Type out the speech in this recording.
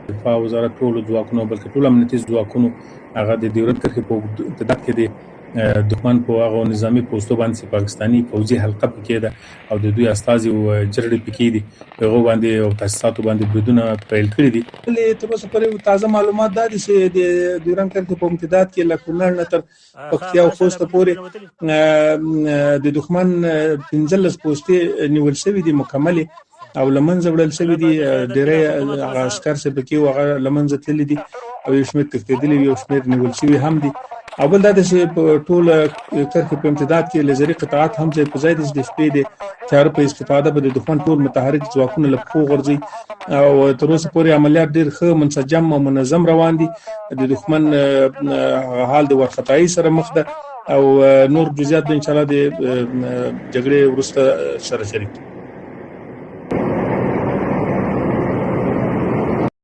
دفاع وزارت ټولو ځواکونو بلکې ټول امنیتي ځواکونو هغه د ډیورنډ کرښې په امتداد کې د دښمن په هغه نظامي پوستو باندې چې پاکستاني پوځي حلقه پکې ده او د دوی استازي او جرړې پکې دي په هغه باندې او تاسیساتو باندې بریدونه پیل کړي دي. تر اوسه پورې تازه معلومات دا دي چې د ډیورنډ کرښې په امتداد کې له کونړ نه تر پکتیا او خوست پورې د دښمن 15 پوستې نیول شوي دي مکملې او لمنځه وړل شوي دي. ډېری هغه عسکر چې پکې وو هغه لمنځه تللي دي او یو شمېر تښتېدلي وي او شمېر نیول شوي هم دي. او بل دا ده چې په ټوله کرښې په امتداد کې لیزري قطعات هم ځای په ځای دي چې د شپې د تیاره په استفاده به د دښمن ټول متحرک ځواکونه له پښو غورځي او تر اوسه پورې عملیات ډېر ښه منسجم او منظم روان دي. د دښمن حال د وارخطایي سره مخ ده او نور جزئیات به انشاءالله د جګړې وروسته سره شریک